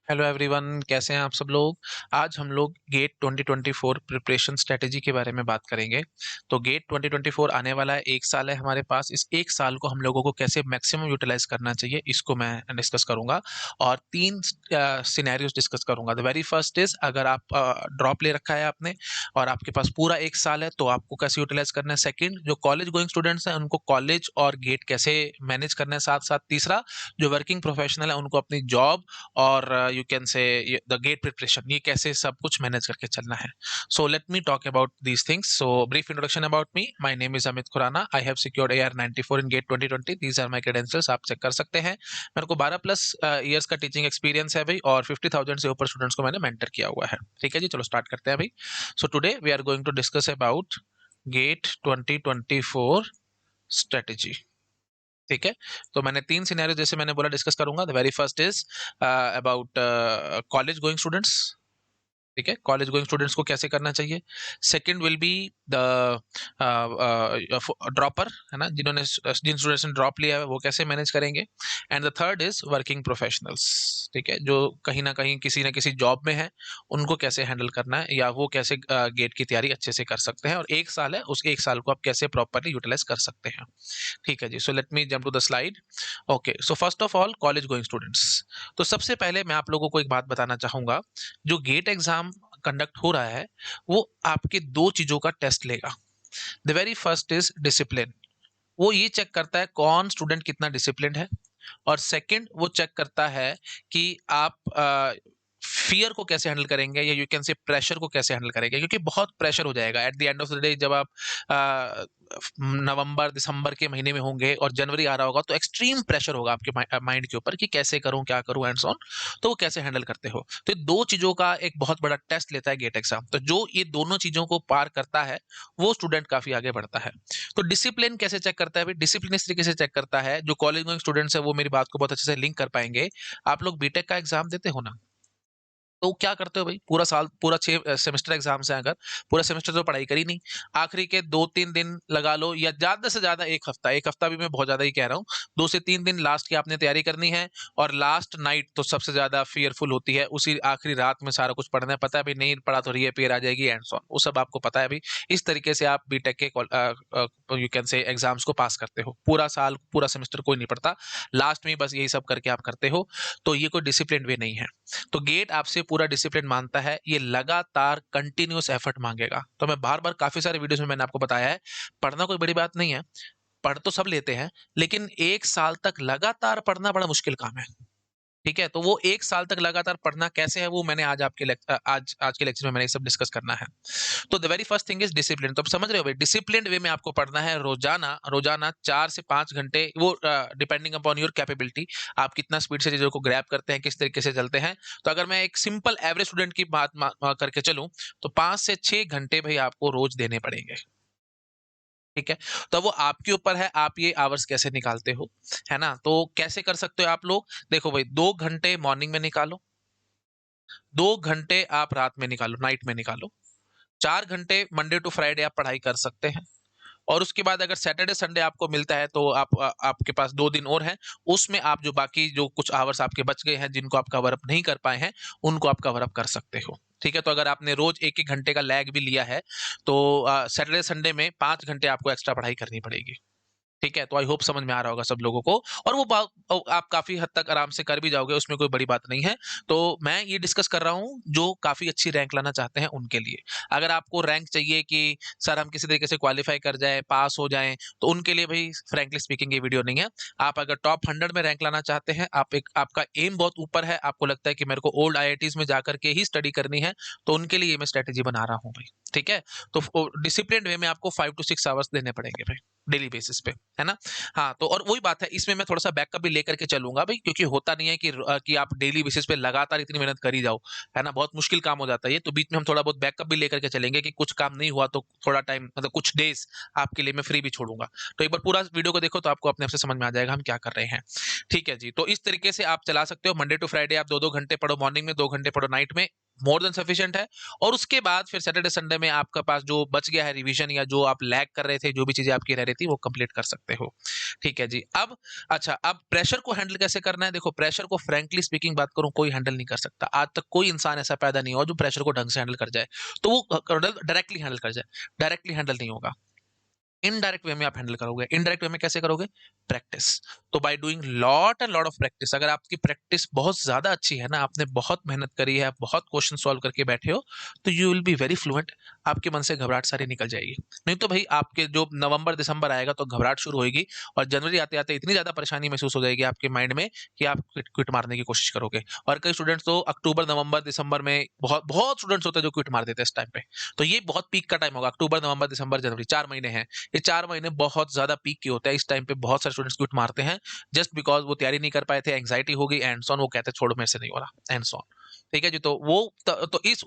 Hello everyone, कैसे हैं आप सब लोग। आज हम लोग गेट 2024 प्रिपरेशन स्ट्रेटेजी के बारे में बात करेंगे। तो गेट 2024 आने वाला है, एक साल है हमारे पास। इस एक साल को हम लोगों को कैसे मैक्सिमम यूटिलाइज करना चाहिए, इसको मैं डिस्कस करूंगा। और तीन सिनेरियोज डिस्कस करूंगा। द वेरी फर्स्ट इज, अगर आप ड्रॉप ले रखा है आपने और आपके पास पूरा एक साल है, तो आपको कैसे यूटिलाइज करना है। सेकंड, जो कॉलेज गोइंग स्टूडेंट्स हैं उनको कॉलेज और गेट कैसे मैनेज करना है साथ साथ। तीसरा, जो वर्किंग प्रोफेशनल है उनको अपनी जॉब और you can say the GATE preparation, ये कैसे सब कुछ मैनेज करके चलना है। So let me talk about these things. So brief introduction about me. My name is Amit Khurana. I have secured AR94 in GATE 2020। These are my credentials, आप check कर सकते हैं। मेरे को 12 प्लस ईयर्स का टीचिंग एक्सपीरियंस है भाई, और 50,000 से ऊपर स्टूडेंट्स को मैंने मेंटर किया हुआ है। ठीक है जी, चलो स्टार्ट करते हैं भाई। So today we are going to discuss about GATE 2024 strategy. ठीक है। तो मैंने तीन सिनेरियो जैसे मैंने बोला डिस्कस करूंगा। The very first is about college going students. ठीक है, कॉलेज गोइंग स्टूडेंट्स को कैसे करना चाहिए। Second will be the dropper, है ना, जिन स्टूडेंट्स ने ड्रॉप लिया है वो कैसे मैनेज करेंगे। And the third is working professionals. ठीक है, जो कहीं ना कहीं किसी ना किसी जॉब में है, उनको कैसे हैंडल करना है, या वो कैसे गेट की तैयारी अच्छे से कर सकते हैं। और एक साल है, उस एक साल को आप कैसे प्रॉपरली यूटिलाइज कर सकते हैं। ठीक है जी, so let me jump to the slide. Okay, so first of all, college going students. तो सबसे पहले मैं आप लोगों को एक बात बताना चाहूंगा। जो गेट एग्जाम कंडक्ट हो रहा है, वो आपके दो चीजों का टेस्ट लेगा। The very first is discipline. वो ये चेक करता है कौन स्टूडेंट कितना डिसिप्लिन है। और सेकंड, वो चेक करता है कि आप फियर को कैसे हैंडल करेंगे, या यू कैन से प्रेशर को कैसे हैंडल करेंगे। क्योंकि बहुत प्रेशर हो जाएगा at the end of the day. जब आप नवंबर दिसंबर के महीने में होंगे और जनवरी आ रहा होगा, तो एक्सट्रीम प्रेशर होगा आपके माइंड के ऊपर कि कैसे करूं, क्या करूं, एंड सो ऑन। तो वो कैसे हैंडल करते हो। तो ये दो चीजों का एक बहुत बड़ा टेस्ट लेता है गेट एग्जाम। तो जो ये दोनों चीजों को पार करता है, वो स्टूडेंट काफी आगे बढ़ता है। तो डिसिप्लिन कैसे चेक करता है भाई। डिसिप्लिन इस तरीके से चेक करता है, जो कॉलेज गोइंग स्टूडेंट्स है वो मेरी बात को बहुत अच्छे से लिंक कर पाएंगे। आप लोग बीटेक का एग्जाम देते हो ना, तो क्या करते हो भाई, पूरा साल, पूरा 6 सेमेस्टर एग्जाम्स हैं अगर, पूरा सेमेस्टर तो पढ़ाई करी नहीं। आखिरी के 2-3 दिन लगा लो, या ज्यादा से ज्यादा एक हफ्ता भी मैं बहुत ज्यादा ही कह रहा हूँ। 2 से 3 दिन लास्ट की आपने तैयारी करनी है। और लास्ट नाइट तो सबसे ज्यादा फियरफुल होती है, उसी आखिरी रात में सारा कुछ पढ़ना है। पता है भाई, नहीं पढ़ा तो रीअपीयर आ जाएगी एंड सो ऑन, वो सब आपको पता है भाई। इस तरीके से आप बीटेक के यू कैन से एग्जाम्स को पास करते हो। पूरा साल, पूरा सेमेस्टर कोई नहीं पढ़ता, लास्ट में बस यही सब करके आप करते हो। तो ये कोई डिसिप्लिन वे नहीं है। तो गेट आपसे पूरा डिसिप्लिन मांगता है, ये लगातार कंटिन्यूअस एफर्ट मांगेगा। तो मैं बार बार काफी सारे वीडियोस में मैंने आपको बताया है, पढ़ना कोई बड़ी बात नहीं है। पढ़ तो सब लेते हैं, लेकिन एक साल तक लगातार पढ़ना बड़ा मुश्किल काम है। ठीक है, तो वो एक साल तक लगातार पढ़ना कैसे है, वो मैंने आज आज के लेक्चर में मैंने सब डिस्कस करना है। तो the very first thing is discipline. तो आप समझ रहे हो भाई, डिसिप्लिन वे में आपको पढ़ना है रोजाना रोजाना 4 से 5 घंटे, वो डिपेंडिंग अपॉन योर कैपेबिलिटी। आप कितना स्पीड से चीजों को ग्रैब करते हैं, किस तरीके से चलते हैं। तो अगर मैं एक सिंपल एवरेज स्टूडेंट की बात करके चलूं, तो 5 से 6 घंटे भाई आपको रोज देने पड़ेंगे। ठीक है, तो वो आपके ऊपर है, आप ये आवर्स कैसे निकालते हो, है ना। तो कैसे कर सकते हो आप लोग। देखो भाई, 2 घंटे मॉर्निंग में निकालो, 2 घंटे आप रात में निकालो, नाइट में निकालो। 4 घंटे मंडे टू फ्राइडे आप पढ़ाई कर सकते हैं। और उसके बाद अगर सैटरडे संडे आपको मिलता है, तो आपके पास 2 दिन और हैं। उसमें आप जो बाकी जो कुछ आवर्स आपके बच गए हैं, जिनको आप कवर अप नहीं कर पाए हैं, उनको आप कवर अप कर सकते हो। ठीक है, तो अगर आपने रोज 1-1 घंटे का लैग भी लिया है, तो सैटरडे संडे में 5 घंटे आपको एक्स्ट्रा पढ़ाई करनी पड़ेगी। ठीक है, तो आई होप समझ में आ रहा होगा सब लोगों को। और वो आप काफी हद तक आराम से कर भी जाओगे, उसमें कोई बड़ी बात नहीं है। तो मैं ये डिस्कस कर रहा हूँ जो काफी अच्छी रैंक लाना चाहते हैं उनके लिए। अगर आपको रैंक चाहिए कि सर हम किसी तरीके से क्वालिफाई कर जाए, पास हो जाएं, तो उनके लिए भाई फ्रैंकली स्पीकिंग ये वीडियो नहीं है। आप अगर टॉप 100 में रैंक लाना चाहते हैं, आपका एम बहुत ऊपर है, आपको लगता है कि मेरे को ओल्ड आईआईटीज में जाकर के ही स्टडी करनी है, तो उनके लिए मैं स्ट्रेटेजी बना रहा हूँ भाई। ठीक है, तो डिसिप्लिन वे में आपको 5 to 6 आवर्स देने पड़ेंगे भाई, डेली बेसिस पे, है ना। हाँ, तो और वही बात है, इसमें मैं थोड़ा-सा बैकअप भी लेकर के चलूँगा भाई, क्योंकि होता नहीं है कि आप डेली बेसिस पे लगातार इतनी मेहनत कर ही जाओ, है ना? बहुत मुश्किल काम हो जाता है ये। तो बीच में हम थोड़ा बहुत बैकअप भी लेकर के चलेंगे कि कुछ काम नहीं हुआ तो थोड़ा टाइम, मतलब कुछ डेज़ आपके लिए मैं फ्री भी छोड़ूंगा। तो एक बार पूरा वीडियो को देखो, तो आपको अपने आप से समझ में आ जाएगा हम क्या कर रहे हैं। ठीक है जी, तो इस तरीके से आप चला सकते हो। मंडे टू फ्राइडे आप 2-2 घंटे पढ़ो, मॉर्निंग में 2 घंटे पढ़ो, नाइट में। मोर देन सफिशिएंट है। और उसके बाद फिर सैटरडे संडे में आपके पास जो बच गया है रिवीजन या जो आप लैग कर रहे थे, जो भी चीजें आपकी रह रही थी, वो कंप्लीट कर सकते हो। ठीक है जी। अब अच्छा, अब प्रेशर को हैंडल कैसे करना है? देखो, प्रेशर को फ्रैंकली स्पीकिंग बात करूं, कोई हैंडल नहीं कर सकता। आज तक कोई इंसान ऐसा पैदा नहीं हुआ जो प्रेशर को ढंग से हैंडल कर जाए। तो वो डायरेक्टली हैंडल कर जाए, डायरेक्टली हैंडल नहीं होगा। इनडायरेक्ट वे में आप हैंडल करोगे। इनडायरेक्ट वे में कैसे करोगे? प्रैक्टिस। तो by doing lot and lot of practice, अगर आपकी प्रैक्टिस बहुत ज्यादा अच्छी है ना, आपने बहुत मेहनत करी है, आप बहुत क्वेश्चन सॉल्व करके बैठे हो, तो you will be very fluent. आपके मन से घबराहट सारी निकल जाएगी। नहीं तो भाई आपके जो नवंबर दिसंबर आएगा तो घबराहट शुरू होगी, और जनवरी आते आते इतनी ज्यादा परेशानी महसूस हो जाएगी आपके माइंड में कि आप क्विट क्विट मारने की कोशिश करोगे। और कई स्टूडेंट्स तो अक्टूबर नवंबर दिसंबर में, बहुत बहुत स्टूडेंट्स होते हैं जो क्विट मार देते हैं इस टाइम पे। तो ये बहुत पीक का टाइम होगा, अक्टूबर नवंबर दिसंबर जनवरी, 4 महीने हैं। ये 4 महीने बहुत ज्यादा पीक के होते हैं। इस टाइम पे बहुत सारे स्टूडेंट्स क्विट मारते हैं, जस्ट बिकॉज वो तैयारी नहीं कर पाए थे, एंग्जाइटी हो गई एंड सॉन, वो कहते हैं छोड़ो मेरे से नहीं हो रहा एंड सॉन। ठीक है जी। तो वो तो इस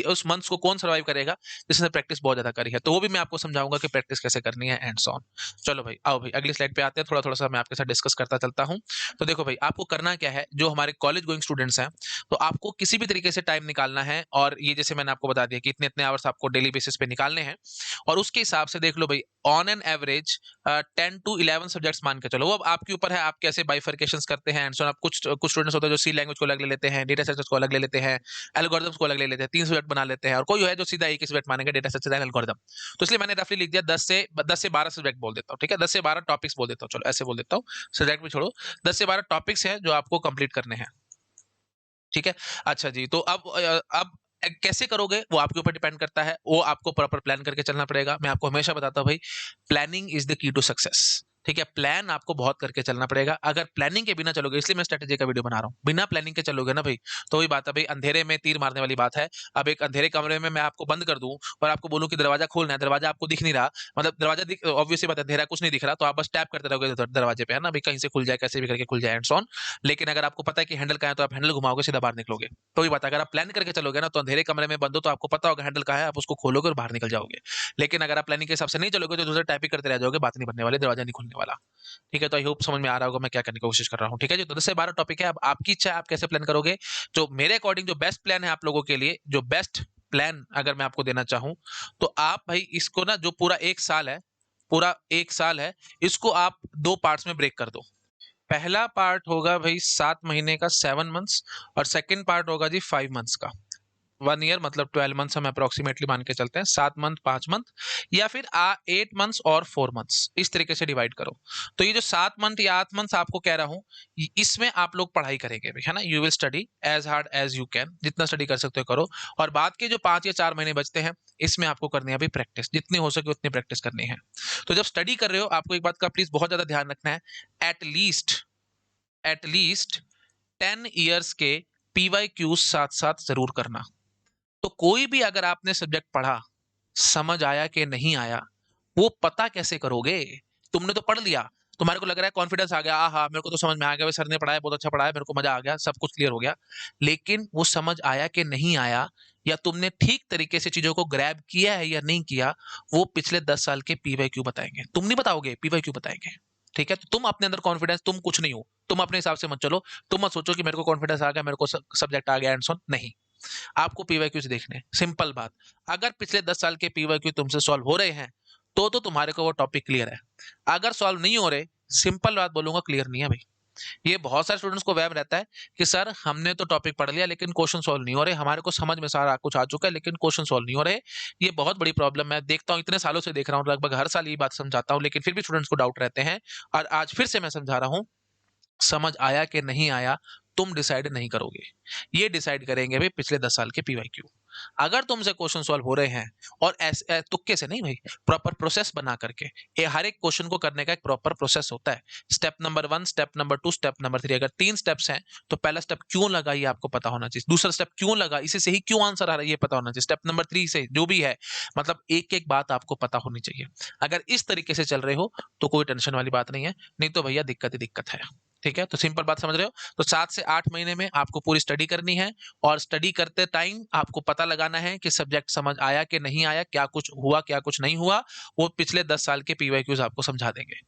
उस मंथ्स को कौन सर्वाइव करेगा? जिसने प्रैक्टिस बहुत ज्यादा करी है। तो वो भी मैं आपको समझाऊंगा कि प्रैक्टिस कैसे करनी है एंड सॉन। चलो भाई, आओ भाई अगली स्लाइड पे आते हैं। थोड़ा थोड़ा सा मैं आपके साथ डिस्कस करता चलता हूँ। तो देखो भाई, आपको करना क्या है, जो हमारे कॉलेज गोइंग स्टूडेंट्स हैं, तो आपको किसी भी तरीके से टाइम निकालना है। और ये जैसे मैंने आपको बता दिया कि इतने इतने आवर्स आपको डेली बेसिस पे निकालने हैं। और उसके हिसाब से देख लो भाई, on an average 10 to 11 subjects मान के चलो। वो अब आपके ऊपर है, आप कैसे बाइफर्केशंस करते हैं एंड सो। आप कुछ कुछ स्टूडेंट्स होते हैं जो सी लैंग्वेज को अलग ले लेते हैं, डेटा स्ट्रक्चर्स को अलग ले लेते हैं, एल्गोरिथम्स को अलग ले लेते हैं, 3 सब्जेक्ट बना लेते हैं। और कोई है जो सीधा एक ही सब्जेक्ट मानेंगे, डेटा स्ट्रक्चर एंड एल्गोरिथम। तो इसलिए मैंने रफली लिख दिया 10 से 12 सब्जेक्ट बोल देता हूँ। ठीक है, 10 से 12 टॉपिक्स बोल देता हूँ। चलो ऐसे बोल देता हूँ, सब्जेक्ट भी छोड़ो। 10 से 12 टॉपिक्स हैं जो आपको कंप्लीट करने हैं। ठीक है। अच्छा जी, तो अब कैसे करोगे वो आपके ऊपर डिपेंड करता है। वो आपको प्रॉपर प्लान करके चलना पड़ेगा। मैं आपको हमेशा बताता हूँ भाई, planning is the key to success. ठीक है, प्लान आपको बहुत करके चलना पड़ेगा। अगर प्लानिंग के बिना चलोगे, इसलिए मैं स्ट्रेटेजी का वीडियो बना रहा हूँ, बिना प्लानिंग के चलोगे ना भाई, तो वही बात है भाई, अंधेरे में तीर मारने वाली बात है। अब एक अंधेरे कमरे में मैं आपको बंद कर दूं और आपको बोलूं कि दरवाजा खोलना है, दरवाजा आपको दिख नहीं रहा, मतलब दरवाजा दिख, ऑब्वियसली बात है, अंधेरा कुछ नहीं दिख रहा, तो आप बस टैप करते रहोगे दरवाजे पे, है ना भाई, कहीं से खुल जाए, कैसे भी करके खुल जाए एंड सो ऑन। लेकिन अगर आपको पता है कि हैंडल कहाँ है, तो आप हैंडल घुमाओगे, सीधा बाहर निकलोगे। तो वही बात है, अगर आप प्लान करके चलोगे ना, तो अंधेरे कमरे में बंद हो तो आपको पता होगा हैंडल कहाँ है, आप उसको खोलोगे और बाहर निकल जाओगे। लेकिन अगर आप प्लानिंग के हिसाब से नहीं चलोगे, तो दूसरे टाइपिंग करते रह जाओगे, बात नहीं बनने वाली, दरवाजा नहीं खुलने वाला। ठीक है, तो आई होप समझ में आ रहा होगा मैं क्या करने की कोशिश कर रहा हूँ। ठीक है जी। तो 10 से 12 टॉपिक है। अब आपकी इच्छा है, आप कैसे प्लान करोगे। जो मेरे अकॉर्डिंग जो बेस्ट प्लान है आप लोगों के लिए, जो बेस्ट प्लान अगर मैं आपको देना चाहूं, तो आप भाई इसको ना, जो पूरा 1 साल है, पूरा 1 साल है, इसको आप 2 पार्ट्स में ब्रेक कर दो। पहला पार्ट होगा भाई 7 महीने का, 7 मंथ्स। और सेकंड पार्ट होगा जी 5 मंथ्स का। 1 ईयर मतलब 12 मंथ्स हम अप्रोक्सीमेटली मान के चलते हैं, 7 मंथ, 5 मंथ, या फिर 8 मंथ्स और 4 मंथ्स, इस तरीके से डिवाइड करो। तो ये जो 7 मंथ या 8 मंथ्स आपको कह रहा हूँ, इसमें आप लोग पढ़ाई करेंगे भाई, है ना। You will study as hard as you can, जितना स्टडी कर सकते हो करो। और बाद के जो 5 या 4 महीने बचते हैं, इसमें आपको करनी है भाई प्रैक्टिस, जितनी हो सके उतनी प्रैक्टिस करनी है। तो जब स्टडी कर रहे हो, आपको एक बात का प्लीज बहुत ज्यादा ध्यान रखना है। एटलीस्ट 10 ईयर्स के पीवाई क्यूज साथ साथ जरूर करना। तो कोई भी अगर आपने सब्जेक्ट पढ़ा, समझ आया कि नहीं आया, वो पता कैसे करोगे? तुमने तो पढ़ लिया, तुम्हारे को लग रहा है कॉन्फिडेंस आ गया, हाँ मेरे को तो समझ में आ गया, सर ने पढ़ाया बहुत अच्छा पढ़ाया, मेरे को मजा आ गया, सब कुछ क्लियर हो गया। लेकिन वो समझ आया कि नहीं आया, या तुमने ठीक तरीके से चीजों को ग्रैब किया है या नहीं किया, वो पिछले 10 साल के पीवाई क्यू बताएंगे। तुम नहीं बताओगे, पीवाई क्यू बताएंगे। ठीक है, तो तुम अपने अंदर कॉन्फिडेंस, तुम कुछ नहीं हो, तुम अपने हिसाब से मत चलो। तुम मत सोचो कि मेरे को कॉन्फिडेंस आ गया, मेरे को सब्जेक्ट आ गया एंड सो, नहीं। आपको पीवाईक्यूज देखने, सिंपल बात। अगर पिछले 10 साल के पीवाईक्यू तुमसे सॉल्व हो रहे हैं, तो तुम्हारे को वो टॉपिक क्लियर है। अगर सॉल्व नहीं हो रहे, सिंपल बात बोलूंगा, क्लियर नहीं है भाई। ये बहुत सारे स्टूडेंट्स को वहम रहता है कि सर हमने तो टॉपिक पढ़ लिया लेकिन क्वेश्चन सॉल्व नहीं हो रहे, हमारे को समझ में सारा कुछ आ चुका है लेकिन क्वेश्चन सॉल्व नहीं हो रहे। ये बहुत बड़ी प्रॉब्लम है, देखता हूँ इतने सालों से देख रहा हूँ, लगभग हर साल ये बात समझाता हूँ, लेकिन फिर भी स्टूडेंट्स को डाउट रहते हैं। और आज फिर से मैं समझा रहा हूँ, समझ आया कि नहीं आया, तुम डिसाइड नहीं करोगे, ये डिसाइड करेंगे भाई पिछले 10 साल के पीवाईक्यू। अगर तुमसे क्वेश्चन सॉल्व हो रहे हैं, और ऐसे तुक्के से नहीं भाई, प्रॉपर प्रोसेस बना करके, ये हर एक क्वेश्चन को करने का एक प्रॉपर प्रोसेस होता है। Step number 1, step number 2, step number 3, अगर 3 स्टेप्स हैं, तो पहला स्टेप क्यों लगा ये आपको पता होना चाहिए, दूसरा स्टेप क्यों लगा, इसी से ही क्यों आंसर आ रहा है ये पता होना चाहिए, स्टेप नंबर 3 से जो भी है, मतलब एक एक बात आपको पता होनी चाहिए। अगर इस तरीके से चल रहे हो, तो कोई टेंशन वाली बात नहीं है, नहीं तो भैया दिक्कत ही दिक्कत है। ठीक है, तो सिंपल बात समझ रहे हो। तो 7 से 8 महीने में आपको पूरी स्टडी करनी है, और स्टडी करते टाइम आपको पता लगाना है कि सब्जेक्ट समझ आया कि नहीं आया, क्या कुछ हुआ क्या कुछ नहीं हुआ। वो पिछले 10 साल के पीवाईक्यूज आपको समझा देंगे।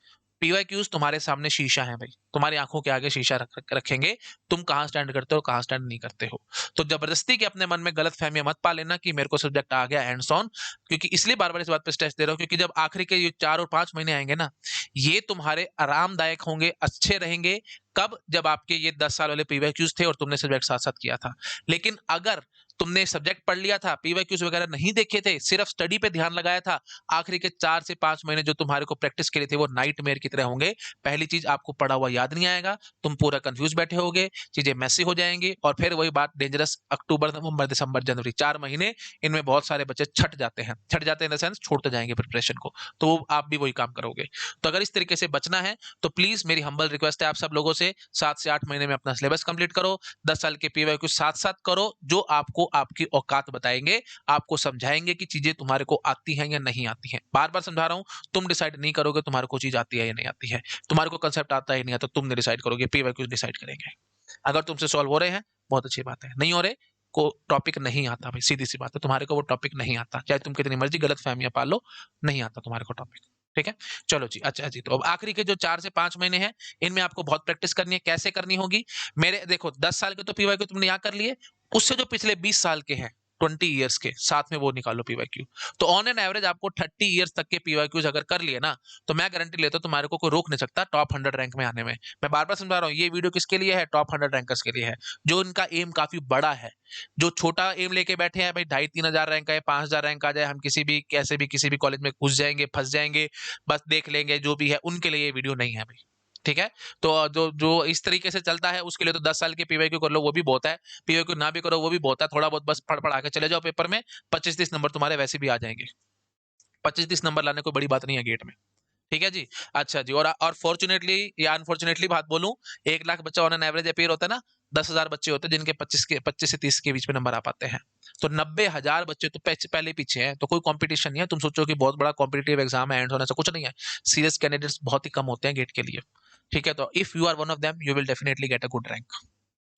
पीवाईक्यूज तुम्हारे सामने शीशा है भाई, तुम्हारी आंखों के आगे शीशा रखेंगे, तुम कहाँ स्टैंड करते हो कहाँ स्टैंड नहीं करते हो। तो जबरदस्ती के अपने मन में गलत फहमियां मत पा लेना कि मेरे को सब्जेक्ट आ गया हैंड्स ऑन, क्योंकि इसलिए बार बार इस बात पे स्ट्रेस दे रहा हूँ क्योंकि जब आखिरी के ये 4 और 5 महीने आएंगे ना, ये तुम्हारे आरामदायक होंगे, अच्छे रहेंगे। कब? जब आपके ये 10 साल वाले पीवाईक्यूज थे और तुमने सब्जेक्ट साथ साथ किया था। लेकिन अगर तुमने सब्जेक्ट पढ़ लिया था, पीवाईक्यूज वगैरह नहीं देखे थे, सिर्फ स्टडी पे ध्यान लगाया था, आखिरी के 4 से 5 महीने जो तुम्हारे को प्रैक्टिस के लिए थे वो नाइटमेयर की तरह होंगे। पहली चीज, आपको पढ़ा हुआ याद नहीं आएगा, तुम पूरा कंफ्यूज बैठे होगे, चीजें मैसी हो जाएंगी, और फिर वही बात डेंजरस, अक्टूबर नवंबर दिसंबर जनवरी 4 महीने, इनमें बहुत सारे बच्चे छट जाते हैं, छट जाते हैं इन द सेंस छोड़ते जाएंगे प्रिपरेशन को। तो आप भी वही काम करोगे। तो अगर इस तरीके से बचना है तो प्लीज मेरी हम्बल रिक्वेस्ट है आप सब लोगों से, 7 से 8 महीने में अपना सिलेबस कंप्लीट करो, 10 साल के पीवाई को साथ साथ करो, जो आपको आपकी औकात बताएंगे, आपको समझाएंगे कि चीजें तुम्हारे को आती हैं या नहीं आती हैं। बार बार समझा रहा हूं, तुम डिसाइड नहीं करोगे तुम्हारे को चीज आती है या नहीं आती है, तुम्हारे को कंसेप्ट आता है या नहीं आता, तुम नहीं डिसाइड करोगे, पीवाईक्यू डिसाइड करेंगे। अगर तुमसे सॉल्व हो रहे हैं, बहुत अच्छी बात है, नहीं हो रहे को टॉपिक नहीं आता भाई, सीधी सी बात है, तुम्हारे को वो टॉपिक नहीं आता, चाहे तुम कितनी मर्जी गलत फहमियां पाल लो, नहीं आता तुम्हारे को टॉपिक। ठीक है, चलो जी। अच्छा जी, तो अब आखिरी के जो 4 से 5 महीने हैं, इनमें आपको बहुत प्रैक्टिस करनी है। कैसे करनी होगी? मेरे देखो 10 साल के तो पीवाईक्यू तुमने यहाँ कर लिए, उससे जो पिछले 20 साल के हैं, 20 ईयर्स के, साथ में वो निकालो पीवाईक्यू। तो ऑन एन एवरेज आपको 30 ईयर्स तक के पीवाईक्यूज अगर कर लिए ना, तो मैं गारंटी लेता हूं तुम्हारे को कोई रोक नहीं सकता टॉप 100 रैंक में आने में। मैं बार बार समझा रहा हूँ, ये वीडियो किसके लिए है? टॉप 100 रैंकर्स के लिए है, जो इनका एम काफी बड़ा है। जो छोटा एम लेके बैठे हैं भाई, 2,500-3,000 रैंक आए, 5,000 रैंक आ जाए, हम किसी भी कैसे भी किसी भी कॉलेज में घुस जाएंगे, फंस जाएंगे, बस देख लेंगे जो भी है, उनके लिए ये वीडियो नहीं है भाई। ठीक है, तो जो जो इस तरीके से चलता है उसके लिए तो 10 साल के पीवाईक्यू कर लो, वो भी बहुत है। पीवाईक्यू ना भी करो वो भी बहुत है, थोड़ा बहुत बस पढ़ पढ़ा के चले जाओ पेपर में, 25-30 नंबर तुम्हारे वैसे भी आ जाएंगे। 25-30 नंबर लाने कोई बड़ी बात नहीं है गेट में। ठीक है जी। अच्छा जी, और फॉर्चुनेटली या अनफॉर्चुनेटली बात बोलूं, 1 लाख बच्चा ऑन एन एवरेज अपीयर होता है ना, 10,000 बच्चे होते हैं जिनके 25 से 30 के बीच में नंबर आ पाते हैं। तो 90,000 बच्चे तो पहले पीछे हैं, तो कोई कंपटीशन नहीं है। तुम सोचो कि बहुत बड़ा कॉम्पिटिटिव एग्जाम है, ऐसा कुछ नहीं है। सीरियस कैंडिडेट्स बहुत ही कम होते हैं गेट के लिए। ठीक है, तो if you are one of them you will definitely get a good rank,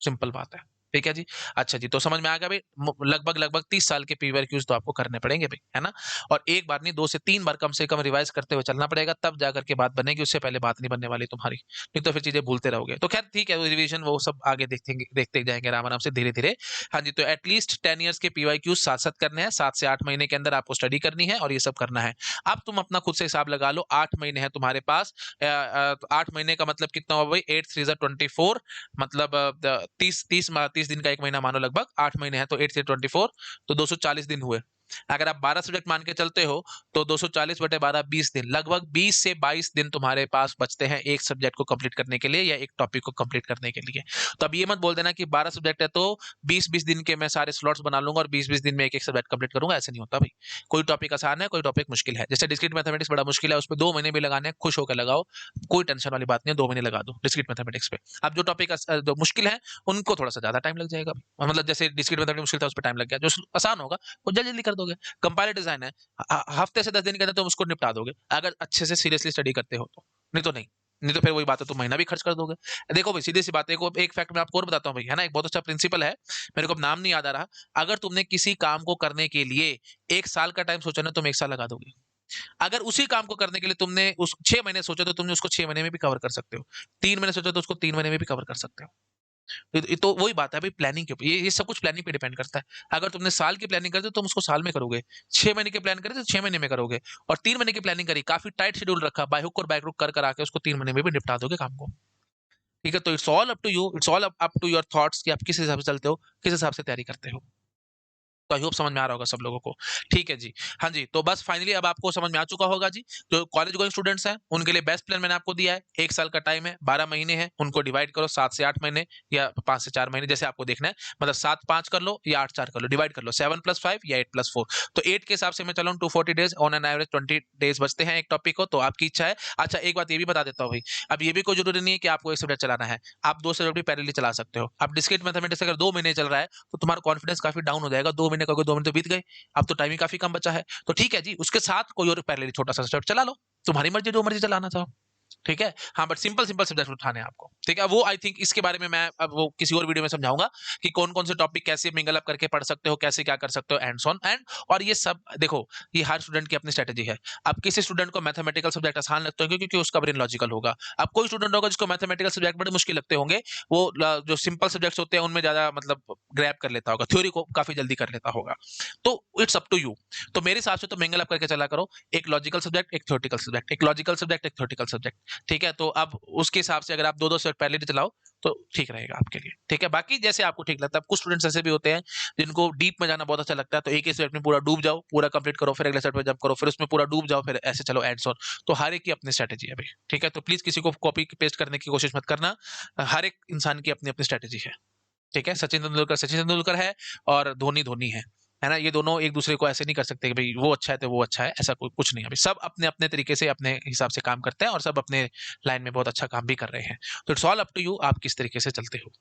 simple बात है। ठीक है जी। अच्छा जी, तो समझ में आ गया भाई, लगभग लगभग 30 साल के पीवाईक्यूज तो आपको करने पड़ेंगे भाई, है ना। और एक बार नहीं, 2 से 3 बार कम से कम रिवाइज करते हुए चलना पड़ेगा, तब जाकर के बात बनेगी, उससे पहले बात नहीं बनने वाली तुम्हारी, नहीं तो फिर चीजें भूलते रहोगे। तो खैर ठीक है, वो रिवीजन वो सब आगे देखेंगे, देखते जाएंगे आराम आराम से, धीरे धीरे। हाँ जी, तो एटलीस्ट 10 ईयर्स के पीवाईक्यूज साथ साथ करने हैं, 7 से 8 महीने के अंदर आपको स्टडी करनी है और ये सब करना है। अब तुम अपना खुद से हिसाब लगा लो, 8 महीने है तुम्हारे पास। 8 महीने का मतलब कितना हुआ भाई? 8 3 जा 24, मतलब 30 दिन का एक महीना मानो, लगभग 8 महीने हैं, तो 8 से 24, तो 240 दिन हुए। अगर आप 12 सब्जेक्ट मान के चलते हो तो 240/12 20 दिन, लगभग 20 से 22 दिन तुम्हारे पास बचते हैं एक सब्जेक्ट को कंप्लीट करने के लिए या एक टॉपिक को कंप्लीट करने के लिए। तो अब ये मत बोल देना कि 12 सब्जेक्ट है तो 20-20 दिन के मैं सारे स्लॉट्स बना लूंगा और 20-20 दिन में एक एक सब्जेक्ट कंप्लीट करूंगा, ऐसे नहीं होता भाई। कोई टॉपिक आसान है, कोई टॉपिक मुश्किल है। जैसे डिस्क्रीट मैथमेटिक्स बड़ा मुश्किल है, उस पर 2 महीने भी लगाने हैं, खुश होकर लगाओ, कोई टेंशन वाली बात नहीं है, 2 महीने लगा दो डिस्क्रीट मैथमेटिक्स पे। अब जो टॉपिक जो मुश्किल है उनको थोड़ा सा ज्यादा टाइम लग जाएगा, मतलब जैसे डिस्क्रीट मैथमेटिक्स मुश्किल था उस पर टाइम लग गया, जो आसान होगा वो जल्दी जल्दी कर दोगे। कंपाइलर डिजाइन है, हफ्ते से 10 दिन के अंदर तुम उसको निपटा दोगे, अगर अच्छे से सीरियसली स्टडी करते हो तो। नहीं तो नहीं, नहीं तो फिर वही बात है, तुम महीना भी खर्च कर दोगे। देखो भाई, सीधी सी बात है, एक फैक्ट मैं आपको और बताता हूँ भाई, है ना, एक बहुत अच्छा प्रिंसिपल है, मेरे को अब नाम नहीं याद आ रहा। अगर तुमने किसी काम को करने के लिए 1 साल का टाइम सोचा ना, तुम 1 साल लगा दोगे। अगर उसी काम को करने के लिए तुमने उस 6 महीने सोचा तो तुमने उसको 6 महीने में भी कवर कर सकते हो। 3 महीने सोचा तो उसको 3 महीने में भी कवर कर सकते हो। तो वही बात है भाई, प्लानिंग के ऊपर, ये सब कुछ प्लानिंग पे डिपेंड करता है। अगर तुमने साल की प्लानिंग करते हो तुम उसको साल में करोगे, 6 महीने की प्लान करें तो 6 महीने में करोगे, और 3 महीने की प्लानिंग करी, काफी टाइट शेड्यूल रखा, बाय हुक और बाय क्रुक कर आके उसको 3 महीने में भी निपटा दोगे काम को। ठीक है, तो it's all up to you, it's all up to your thoughts कि आप किस हिसाब से चलते हो, किस हिसाब से तैयारी करते हो। तो आई होप समझ में आ रहा होगा सब लोगों को। ठीक है जी। हाँ जी, तो बस फाइनली अब आपको समझ में आ चुका होगा जी। जो कॉलेज गोइंग स्टूडेंट्स हैं उनके लिए बेस्ट प्लान मैंने आपको दिया है। 1 साल का टाइम है, 12 महीने हैं, उनको डिवाइड करो 7 से 8 महीने या 5 से 4 महीने, जैसे आपको देखना है, मतलब 7 5 कर लो या 8 4 कर लो, डिवाइड कर लो 7+5 या 8+4। तो 8 के हिसाब से मैं चला हूँ 240 days, on an average 20 days बचते हैं एक टॉपिक को, तो आपकी इच्छा है। अच्छा, एक बात ये भी बता देता हूँ भाई, अब ये भी कोई जरूरी नहीं है कि आपको एक सब्जेक्ट चलाना है, आप 2 सब्जेक्ट भी पैरेलली चला सकते हो। अब डिस्क्रीट मैथमेटिक्स अगर 2 महीने चल रहा है तो तुम्हारा कॉन्फिडेंस काफी डाउन हो जाएगा, 2 महीने का, 2 महीने तो बीत गए, अब तो टाइम ही काफी कम बचा है। तो ठीक है जी, उसके साथ कोई और पैरेलल छोटा सा स्टेप चला लो, तुम्हारी मर्जी, जो मर्जी चलाना चाहो। ठीक है? हाँ, बट सिंपल सिंपल सब्जेक्ट उठाने हैं आपको, ठीक है? वो आई थिंक इसके बारे में मैं अब वो किसी और वीडियो में समझाऊँगा कि कौन-कौन से टॉपिक कैसे मिंगल अप करके पढ़ सकते हो, कैसे क्या कर सकते हो एंड सो ऑन एंड और ये सब देखो, ये हर स्टूडेंट की अपनी स्ट्रैटेजी है। अब किसी स्टूडेंट को मैथमेटिकल सब्जेक्ट आसान लगते होंगे क्योंकि उसका ब्रेन लॉजिकल होगा। अब कोई स्टूडेंट होगा जिसको मैथमेटिकल सब्जेक्ट बड़े मुश्किल लगते होंगे, वो जो सिंपल सब्जेक्ट्स होते हैं उनमें ज़्यादा मतलब ग्रैब कर लेता होगा, थ्योरी को काफ़ी जल्दी कर लेता होगा। तो इट्स अप टू यू। तो मेरे हिसाब से तो मिंगल अप करके चला करो, एक लॉजिकल सब्जेक्ट, एक थ्योरेटिकल सब्जेक्ट, एक लॉजिकल सब्जेक्ट, एक थ्योरेटिकल सब्जेक्ट। ठीक है? तो अब उसके हिसाब से अगर आप 2-2 सेट पैरेलली चलाओ, तो ठीक रहेगा आपके लिए, ठीक है? बाकी जैसे आपको ठीक लगता है, कुछ स्टूडेंट्स ऐसे भी होते हैं, जिनको डीप में जाना बहुत अच्छा लगता है, तो एक ही सब्जेक्ट में पूरा डूब जाओ, पूरा कंप्लीट करो, फिर अगले सब्जेक्ट पे जंप करो, फिर उसमें पूरा डूब जाओ, फिर ऐसे चलो एंड सो ऑन। तो हर एक की अपनी स्ट्रैटेजी है भई, ठीक है? तो प्लीज़ किसी को कॉपी पेस्ट करने की कोशिश मत करना। हर एक इंसान की अपनी-अपनी स्ट्रैटेजी है। ठीक है? सचिन तेंदुलकर है और धोनी धोनी है ना? ये दोनों एक दूसरे को ऐसे नहीं कर सकते कि भई वो अच्छा है तो वो अच्छा है, ऐसा कुछ नहीं है। अभी सब अपने-अपने तरीके से अपने हिसाब से काम करते हैं और सब अपने लाइन में बहुत अच्छा काम भी कर रहे हैं। तो it's all up to you आप किस तरीके से चलते हो।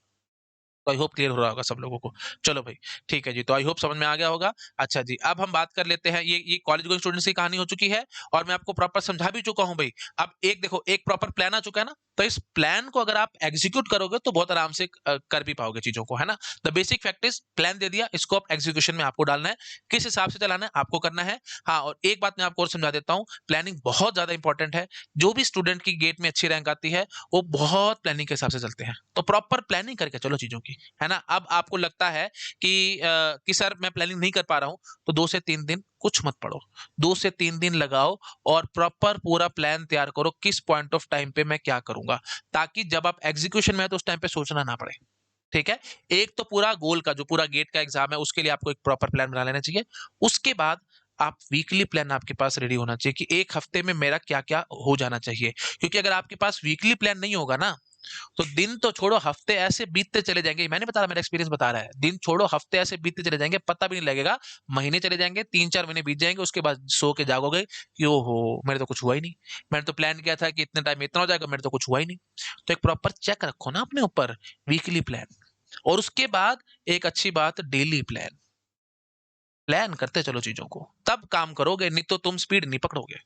तो आई होप क्लियर हो रहा होगा सब लोगों को। चलो भाई, ठीक है जी, तो आई होप समझ में आ गया होगा। अच्छा जी, अब हम बात कर लेते हैं ये कॉलेज गोइंग स्टूडेंट्स की कहानी हो चुकी है और मैं आपको प्रॉपर समझा भी चुका हूँ भई। अब एक देखो, एक प्रॉपर प्लान आ चुका है ना, तो इस प्लान को अगर आप एग्ज़ीक्यूट करोगे तो बहुत आराम से कर भी पाओगे चीज़ों को, है ना? The basic fact is plan दे दिया, इसको आप एग्ज़ीक्यूशन में आपको डालना है। किस हिसाब से चलाना है, आपको करना है। हाँ, और एक बात मैं आपको और समझा देता हूँ, प्लानिंग बहुत ज़्यादा इंपॉर्टेंट है। जो भी स्टूडेंट की गेट में अच्छी रैंक आती है, वो बहुत प्लानिंग के हिसाब से चलते हैं। तो प्रॉपर प्लानिंग करके चलो चीज़ों की। है ना? अब आपको लगता है कि सर मैं प्लानिंग नहीं कर पा रहा हूँ, तो 2 से 3 दिन कुछ मत पढ़ो। 2 से 3 दिन लगाओ और प्रॉपर पूरा प्लान तैयार करो, किस पॉइंट ऑफ टाइम पे मैं क्या करूँगा, ताकि जब आप एग्ज़ीक्यूशन में हैं, तो उस टाइम पे सोचना ना पड़े। ठीक है? एक तो पूरा गोल का जो पूरा गेट का एग्ज़ाम है, उसके लिए आपको एक प्रॉपर प्लान बना लेना चाहिए। उसके बाद आप वीकली प्लान आपके पास रेडी होना चाहिए कि 1 हफ्ते में मेरा क्या-क्या हो जाना चाहिए। क्योंकि अगर आपके पास वीकली प्लान नहीं होगा ना, तो दिन तो छोड़ो हफ्ते ऐसे बीतते चले जाएँगे, मैं नहीं बता रहा, मेरा एक्सपीरियंस बता रहा है। दिन छोड़ो हफ्ते ऐसे बीतते चले जाएँगे, पता भी नहीं लगेगा। महीने चले जाएँगे, 3-4 महीने बीत जाएँगे, उसके बाद सो के जागोगे कि ओहो! मेरे तो कुछ हुआ ही नहीं। मैंने तो प्लान किया था कि इतने टाइम में इतना हो जाएगा, मेरे तो कुछ हुआ ही नहीं। तो एक प्रॉपर चेक रखो ना अपने ऊपर, वीकली प्लान और उसके बाद एक अच्छी बात डेली प्लान। प्लान करते चलो चीज़ों को, तब काम करोगे, नहीं तो तुम स्पीड नहीं पकड़ोगे।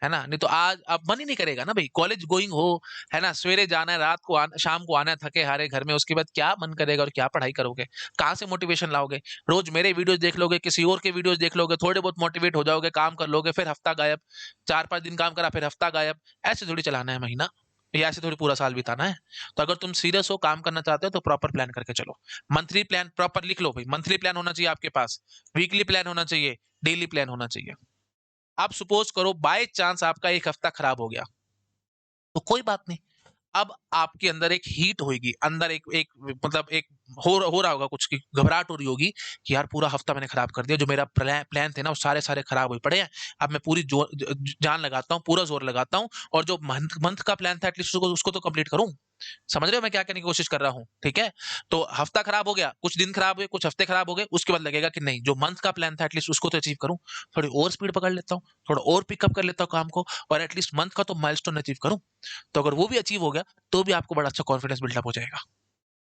है ना? नहीं तो आज अब मन ही नहीं करेगा ना भई, कॉलेज गोइंग हो, है ना? सवेरे जाना है, रात को आना शाम को आना है थके-हारे घर में, उसके बाद क्या मन करेगा और क्या पढ़ाई करोगे? कहाँ से मोटिवेशन लाओगे? रोज़ मेरे वीडियोज़ देख लोगे, किसी और के वीडियोज़ देख लोगे, थोड़े बहुत मोटिवेट हो जाओगे, काम कर लोगे, फिर हफ्ता गायब। 4-5 दिन काम करा, फिर हफ्ता गायब। ऐसे थोड़ी चलाना है महीना, या ऐसे थोड़ी पूरा साल बिताना है। तो अगर तुम सीरियस हो, काम करना चाहते हो, तो प्रॉपर प्लान करके चलो। मंथली प्लान प्रॉपर लिख लो भई, मंथली प्लान होना चाहिए आपके पास, वीकली प्लान होना चाहिए, डेली प्लान होना चाहिए। अब सपोज़ करो बाय चांस आपका 1 हफ्ता खराब हो गया, तो कोई बात नहीं। अब आपके अंदर एक हीट होएगी, अंदर एक एक मतलब एक हो रहा होगा कुछ कि घबराहट हो रही होगी कि यार पूरा हफ्ता मैंने खराब कर दिया, जो मेरा प्लान थे ना वो सारे-सारे खराब हुए पड़े हैं। अब मैं पूरी जान लगाता हूँ, पूरा ज़ोर लगाता हूँ और जो मंथ मंथ का प्लान था एटलीस्ट उसको उसको तो कंप्लीट करूँ। समझ रहे हो मैं क्या कहने की कोशिश कर रहा हूँ, ठीक है? तो हफ्ता खराब हो गया, कुछ दिन खराब हुए, कुछ हफ्ते खराब हो गए, उसके बाद लगेगा कि नहीं जो मंथ का प्लान था एटलीस्ट उसको तो अचीव करूँ। थोड़ी और स्पीड पकड़ लेता हूँ, थोड़ा और पिकअप कर लेता हूँ काम को और एटलीस्ट मंथ का तो माइलस्टोन अचीव करूँ। तो अगर वो भी अचीव हो गया, तो भी आपको बड़ा अच्छा कॉन्फिडेंस बिल्डअप हो जाएगा।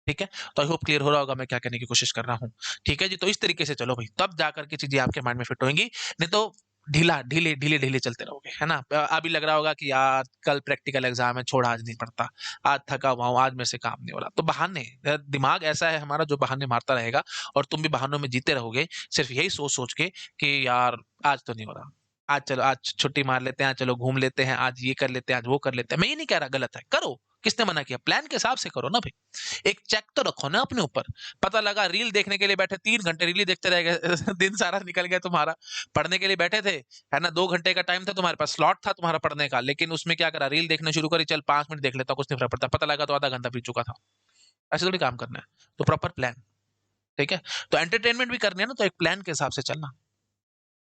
ठीक है? तो आई होप क्लियर हो रहा होगा मैं क्या कहने की कोशिश कर रहा हूँ। ठीक है जी, तो इस तरीके से चलो भई, तब जाकर के चीज़ें आपके माइंड में फिट होंगी, नहीं तो ढीले चलते रहोगे, है ना? अभी लग रहा होगा कि यार कल प्रैक्टिकल एग्ज़ाम है, छोड़ आज नहीं पढ़ता, आज थका हुआ हूँ, आज मेरे से काम नहीं हो रहा। तो बहाने दिमाग ऐसा है हमारा जो बहाने मारता रहेगा और तुम भी बहानों में जीते रहोगे, सिर्फ़ यही सोच-सोच के कि यार आज तो नहीं हो रहा। आज चलो आज छुट्टी मार लेते हैं, आज चलो घूम लेते हैं, आज ये कर लेते हैं, आज वो कर लेते हैं। मैं ये नहीं कह रहा गलत है, करो, किसने मना किया? प्लान के हिसाब से करो ना भई। एक चेक तो रखो ना अपने ऊपर। पता लगा रील देखने के लिए बैठे 3 घंटे रील ही देखते रह गए दिन सारा निकल गया तुम्हारा। पढ़ने के लिए बैठे थे, है ना? 2 घंटे का टाइम था तुम्हारे पास, स्लॉट था तुम्हारा पढ़ने का, लेकिन उसमें क्या करा रील देखना शुरू करी, चल 5 मिनट देख लेता हूँ, कुछ नहीं फ़र्क पड़ता। पता लगा तो आधा घंटा बीत चुका था। ऐसे थोड़ी काम करना है। तो प्रॉपर प्लान, ठीक है? तो एंटरटेनमेंट भी करनी है ना, तो एक प्लान के हिसाब से चलना।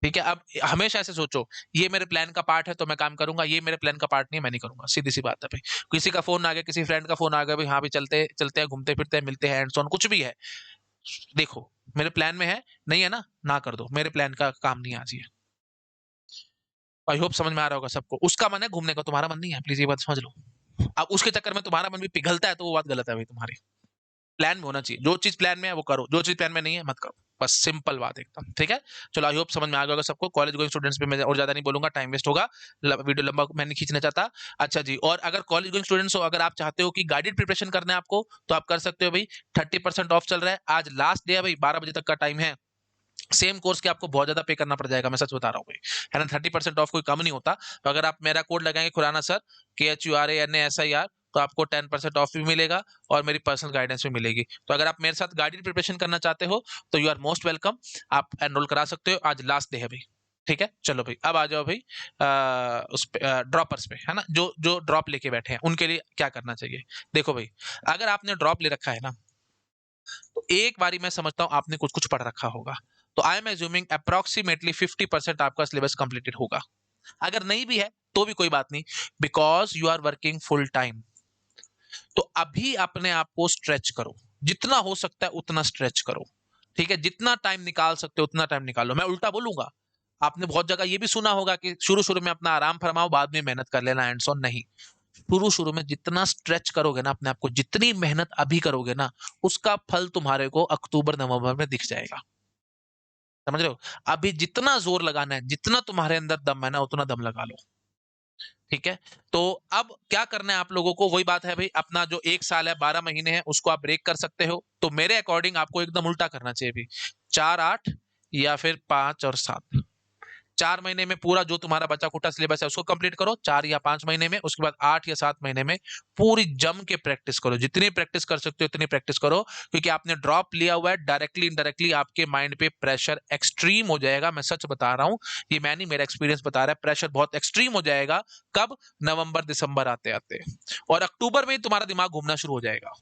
ठीक है? अब हमेशा ऐसे सोचो, ये मेरे प्लान का पार्ट है तो मैं काम करूँगा, ये मेरे प्लान का पार्ट नहीं है, मैं नहीं करूँगा। सीधी-सी बात है भई। किसी का फ़ोन आ गया, किसी फ्रेंड का फ़ोन आ गया, भई हाँ, भई चलते हैं, घूमते-फिरते हैं, मिलते हैं, एंड सो ऑन कुछ भी है। देखो, मेरे प्लान में है, नहीं है ना, ना कर दो। मेरे प्लान का काम नहीं है आज ये। आई होप समझ में आ रहा होगा सबको। उसका मन है घूमने का, तुम्हारा मन नहीं है, प्लीज़ ये बात समझ लो। अब उसके चक्कर में तुम्हारा मन भी पिघलता है, तो वो बात गलत है भई तुम्हारी। प्लान में होना चाहिए, जो चीज प्लान में है वो करो, जो चीज प्लान में नहीं है मत करो, बस सिंपल बात एकदम, ठीक है। चलो आई होप समझ में आ गया होगा सबको। कॉलेज गोइंग स्टूडेंट्स पे मैं और ज्यादा नहीं बोलूंगा, टाइम वेस्ट होगा, वीडियो लंबा मैं नहीं खींचना चाहता। अच्छा जी, और अगर कॉलेज गोइंग स्टूडेंट्स हो, अगर आप चाहते हो कि गाइडेड प्रिपरेशन करना है आपको, तो आप कर सकते हो भाई। 30% ऑफ चल रहा है, आज लास्ट डे है भाई, 12 बजे तक का टाइम है। सेम कोर्स के आपको बहुत ज्यादा पे करना पड़ जाएगा, मैं सच बता रहा हूँ भाई, है ना। 30% ऑफ कोई कम नहीं होता। तो अगर आप मेरा कोड लगाएंगे खुराना सर, KHURANASIR, तो आपको 10% ऑफ भी मिलेगा और मेरी पर्सनल गाइडेंस भी मिलेगी। तो अगर आप मेरे साथ गाइडेड प्रिपरेशन करना चाहते हो तो यू आर मोस्ट वेलकम, आप एनरोल करा सकते हो, आज लास्ट डे है भाई। ठीक है, चलो भाई अब आ जाओ भाई उस पे ड्रॉपर्स पे, है ना, जो जो ड्रॉप लेके बैठे हैं उनके लिए क्या करना चाहिए। देखो भाई, अगर आपने ड्रॉप ले रखा है ना, तो एक बारी मैं समझता हूँ आपने कुछ कुछ पढ़ रखा होगा, तो आई एम एज्यूमिंग अप्रोक्सीमेटली 50% आपका सिलेबस कंप्लीटेड होगा। अगर नहीं भी है तो भी कोई बात नहीं, because you are working full time. तो अभी अपने आप को स्ट्रेच करो, जितना हो सकता है उतना स्ट्रेच करो, ठीक है। जितना टाइम निकाल सकते हो उतना टाइम निकालो। मैं उल्टा बोलूंगा, आपने बहुत जगह ये भी सुना होगा कि शुरू शुरू में अपना आराम फरमाओ, बाद में मेहनत कर लेना, एंड सो नहीं। शुरू शुरू में जितना स्ट्रेच करोगे ना अपने आप को, जितनी मेहनत अभी करोगे ना, उसका फल तुम्हारे को अक्टूबर नवंबर में दिख जाएगा। समझ रहे हो? अभी जितना जोर लगाना है, जितना तुम्हारे अंदर दम है ना, उतना दम लगा लो, ठीक है। तो अब क्या करना है आप लोगों को, वही बात है भाई, अपना जो 1 साल है, 12 महीने है, उसको आप ब्रेक कर सकते हो। तो मेरे अकॉर्डिंग आपको एकदम उल्टा करना चाहिए भी, 4, 8 या फिर 5 और 7। 4 महीने में पूरा जो तुम्हारा बचा खुटा सिलेबस है उसको कंप्लीट करो, 4 या 5 महीने में। उसके बाद 8 या 7 महीने में पूरी जम के प्रैक्टिस करो, जितनी प्रैक्टिस कर सकते हो उतनी प्रैक्टिस करो, क्योंकि आपने ड्रॉप लिया हुआ है, डायरेक्टली इनडायरेक्टली आपके माइंड पे प्रेशर एक्सट्रीम हो जाएगा। मैं सच बता रहा हूं, ये मैं नहीं, मेरा एक्सपीरियंस बता रहा है, प्रेशर बहुत एक्सट्रीम हो जाएगा। कब? नवंबर दिसंबर आते आते, और अक्टूबर में ही तुम्हारा दिमाग घूमना शुरू हो जाएगा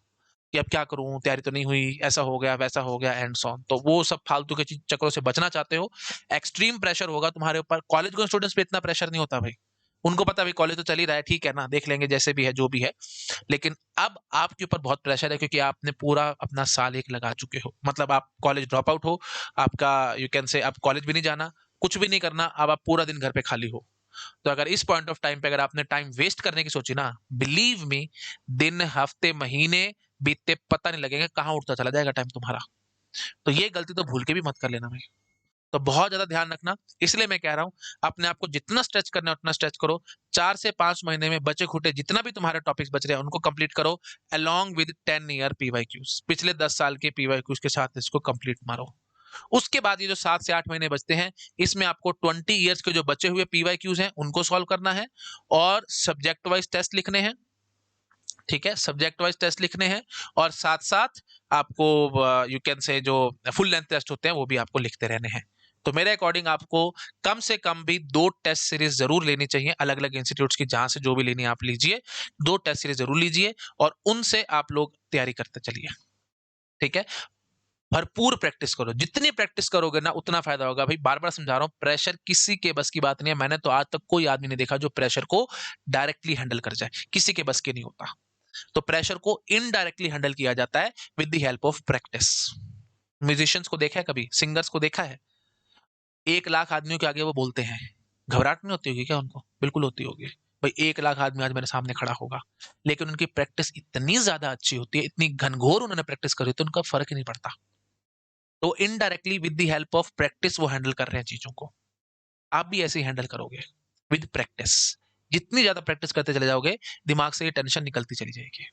कि अब क्या करूं, तैयारी तो नहीं हुई, ऐसा हो गया वैसा हो गया, एंड सॉन। तो वो सब फालतू के चक्करों से बचना चाहते हो, एक्सट्रीम प्रेशर होगा तुम्हारे ऊपर। कॉलेज के स्टूडेंट्स पे इतना प्रेशर नहीं होता भाई, उनको पता भाई कॉलेज तो चल ही रहा है, ठीक है ना, देख लेंगे जैसे भी है जो भी है। लेकिन अब आपके ऊपर बहुत प्रेशर है, क्योंकि आपने पूरा अपना साल एक लगा चुके हो, मतलब आप कॉलेज ड्रॉप आउट हो, आपका यू कैन से आप कॉलेज भी नहीं जाना, कुछ भी नहीं करना, अब आप पूरा दिन घर पे खाली हो। तो अगर इस पॉइंट ऑफ टाइम पे अगर आपने टाइम वेस्ट करने की सोची ना, बिलीव मी, दिन हफ्ते महीने बीतते पता नहीं लगेगा, कहाँ उठता चला जाएगा टाइम तुम्हारा। तो ये गलती तो भूल के भी मत कर लेना भाई। तो बहुत ज्यादा ध्यान रखना, इसलिए मैं कह रहा हूं, अपने आप को जितना स्ट्रेच करना है उतना स्ट्रेच करो। 4 से 5 महीने में बचे खुटे जितना भी तुम्हारे टॉपिक्स बच रहे हैं उनको कंप्लीट करो, अलोंग विद 10 ईयर PYQs, पिछले 10 साल के PYQs के साथ इसको कंप्लीट मारो। उसके बाद ये जो 7 से 8 महीने बचते हैं, इसमें आपको 20 ईयर्स के जो बचे हुए PYQs हैं उनको सॉल्व करना है, और सब्जेक्ट वाइज टेस्ट लिखने हैं, ठीक है, सब्जेक्ट वाइज टेस्ट लिखने हैं। और साथ साथ आपको यू कैन से जो फुल लेंथ टेस्ट होते हैं वो भी आपको लिखते रहने हैं। तो मेरे अकॉर्डिंग आपको कम से कम भी 2 टेस्ट सीरीज जरूर लेनी चाहिए, अलग अलग इंस्टीट्यूट्स की, जहां से जो भी लेनी है आप लीजिए, 2 टेस्ट सीरीज जरूर लीजिए, और उनसे आप लोग तैयारी करते चलिए, ठीक है। भरपूर प्रैक्टिस करो, जितनी प्रैक्टिस करोगे ना उतना फायदा होगा भाई। बार बार समझा रहा हूं, प्रेशर किसी के बस की बात नहीं है। मैंने तो आज तक कोई आदमी नहीं देखा जो प्रेशर को डायरेक्टली हैंडल कर जाए, किसी के बस के नहीं होता। तो प्रेशर को इनडायरेक्टली हैंडल किया जाता है with the help of practice. Musicians को देखा है कभी, सिंगर्स को देखा है, 1 लाख आदमियों के आगे वो बोलते हैं, घबराहट नहीं होती होगी क्या उनको? बिल्कुल होती होगी भाई। 1 लाख आदमी आज मेरे सामने खड़ा होगा, लेकिन उनकी प्रैक्टिस इतनी ज्यादा अच्छी होती है, इतनी घनघोर उन्होंने प्रैक्टिस करी होती है, उनका फर्क ही नहीं पड़ता। तो indirectly with the help of practice वो हैंडल कर रहे हैं चीजों को। आप भी ऐसे ही हैंडल करोगे विद प्रैक्टिस। जितनी ज्यादा प्रैक्टिस करते चले जाओगे, दिमाग से ये टेंशन निकलती चली जाएगी,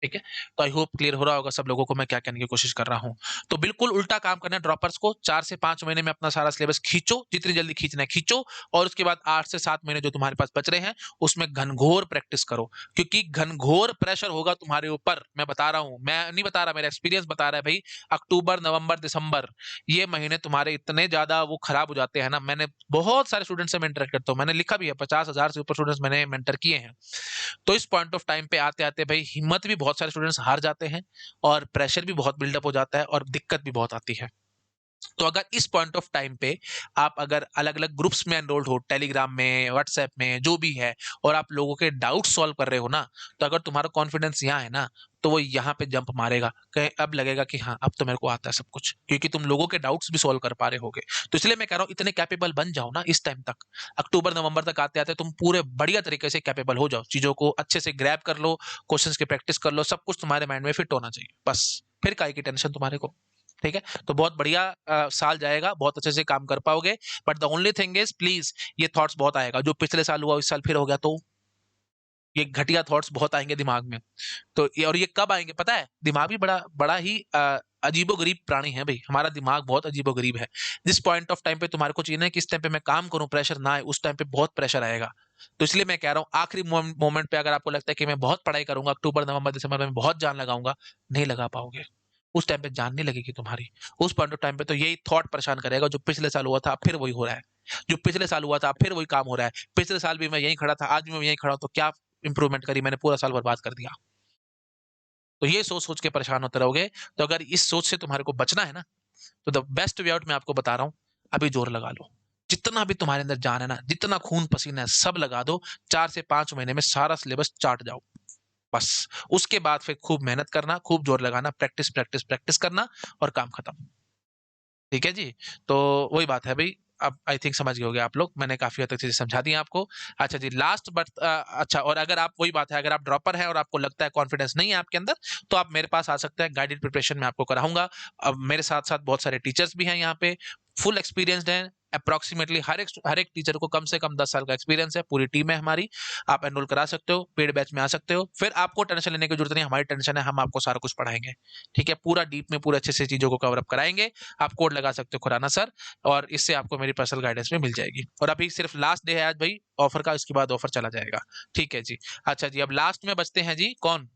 ठीक है। तो आई होप क्लियर हो रहा होगा सब लोगों को मैं क्या कहने की कोशिश कर रहा हूं। तो बिल्कुल उल्टा काम करना है ड्रॉपर्स को, 4 से 5 महीने में अपना सारा सिलेबस खींचो, जितनी जल्दी खींचना है खींचो, और उसके बाद 8 से 7 महीने जो तुम्हारे पास बच रहे हैं उसमें घनघोर प्रैक्टिस करो, क्योंकि घनघोर प्रेशर होगा तुम्हारे ऊपर। मैं बता रहा हूं, मैं नहीं बता रहा, मेरा एक्सपीरियंस बता रहा है भाई। अक्टूबर नवंबर दिसंबर, ये महीने तुम्हारे इतने ज्यादा वो खराब हो जाते हैं ना। मैंने बहुत सारे स्टूडेंट्स से मैं इंटरेक्ट करता हूँ, मैंने लिखा भी है, 50,000 से ऊपर स्टूडेंट्स मैंने मेंटर किए हैं। तो इस पॉइंट ऑफ टाइम पे आते आते भाई हिम्मत भी बहुत सारे स्टूडेंट्स हार जाते हैं, और प्रेशर भी बहुत बिल्डअप हो जाता है, और दिक्कत भी बहुत आती है। तो अगर इस पॉइंट ऑफ टाइम पे आप अगर अलग-अलग ग्रुप्स में एनरोल्ड हो, टेलीग्राम में, व्हाट्सएप में, जो भी है, और आप लोगों के डाउट सॉल्व कर रहे हो ना, तो अगर तुम्हारा कॉन्फिडेंस यहाँ है ना, तो वो यहाँ पे जंप मारेगा। कहीं अब लगेगा कि हाँ, अब तो मेरे को आता है सब कुछ, क्योंकि तुम लोगों के डाउट्स भी सॉल्व कर पा रहे होगे। तो इसलिए मैं कह रहा हूँ, इतने कैपेबल बन जाओ ना इस टाइम तक। अक्टूबर, नवंबर तक आते-आते तुम पूरे बढ़िया तरीके से कैपेबल हो जाओ। चीज़ों को अच्छे से ग्रैब कर लो, क्वेश्चंस की प्रैक्टिस कर लो, सब कुछ तुम्हारे माइंड में फिट होना चाहिए। बस, फिर काहे की टेंशन तुम्हारे को। ठीक है? तो बहुत बढ़िया साल जाएगा, बहुत अच्छे से काम कर पाओगे। But the only thing is, please ये थॉट्स बहुत आएगा, जो पिछले साल हुआ इस साल फिर हो गया तो? ये घटिया थॉट्स बहुत आएँगे दिमाग में। तो ये, और ये कब आएँगे पता है? दिमाग भी बड़ा बड़ा ही अजीबो-गरीब प्राणी है भई, हमारा दिमाग बहुत अजीबो-गरीब है। जिस पॉइंट ऑफ टाइम पे तुम्हारे को चाहिए ना कि इस टाइम पे मैं काम करूँ, प्रेशर ना आए, उस टाइम पे बहुत प्रेशर आएगा। तो इसलिए मैं कह रहा हूँ, आखिरी मोमेंट पे अगर आपको लगता है कि मैं बहुत पढ़ाई करूँगा, अक्टूबर, नवंबर, दिसंबर में बहुत जान लगाऊँगा, नहीं लगा पाओगे। उस टाइम पे जान नहीं लगेगी तुम्हारी। उस पॉइंट ऑफ टाइम पे तो यही थॉट परेशान करेगा, जो पिछले साल हुआ था, अब फिर वही हो रहा है। जो पिछले साल हुआ था, अब फिर वही काम हो रहा है। पिछले साल भी मैं यहीं खड़ा था, आज भी मैं यहीं खड़ा हूँ, तो क्या इम्प्रूवमेंट करी मैंने? पूरा साल बर्बाद कर दिया। तो ये सोच-सोच के परेशान होते रहोगे, तो अगर इस सोच से तुम्हारे को बचना है ना, तो द बेस्ट वे आउट मैं आपको बता रहा हूँ, अभी ज़ोर लगा लो। जितना भी तुम्हारे अंदर जान है ना, जितना खून-पसीना है, सब लगा दो। 4 से 5 महीने में सारा सिलेबस चाट जाओ, बस। उसके बाद फिर खूब मेहनत करना, खूब ज़ोर लगाना, प्रैक्टिस, प्रैक्टिस, प्रैक्टिस करना, और काम खत्म। ठीक है जी? तो वही बात है भई, अब आई थिंक समझ गए होंगे आप लोग, मैंने काफ़ी हद तक चीज़ें समझा दी हैं आपको। अच्छा जी, लास्ट बट अच्छा, और अगर आप, वही बात है, अगर आप ड्रॉपर हैं और आपको लगता है कॉन्फिडेंस नहीं है आपके अंदर, तो आप मेरे पास आ सकते हैं, गाइडेड प्रिपरेशन मैं आपको कराऊँगा। अब मेरे साथ-साथ बहुत सारे टीचर्स भी हैं यहाँ पे, फुल एक्सपीरियंस्ड हैं, अप्रॉक्सिमेटली हर एक टीचर को कम से कम 10 साल का एक्सपीरियंस है, पूरी टीम है हमारी। आप एनरोल करा सकते हो, पेड बैच में आ सकते हो, फिर आपको टेंशन लेने की ज़रूरत नहीं है, हमारी टेंशन है, हम आपको सारा कुछ पढ़ाएँगे। ठीक है? पूरा डीप में पूरे अच्छे से चीज़ों को कवर अप कराएँगे। आप कोड लगा सकते हो खुराना सर, और इससे आपको मेरी पर्सनल गाइडेंस में मिल जाएगी। और अभी सिर्फ लास्ट डे है आज भाई ऑफर का, इसके बाद ऑफर चला जाएगा। ठीक है जी। अच्छा जी, अब लास्ट में बचते हैं जी कौन?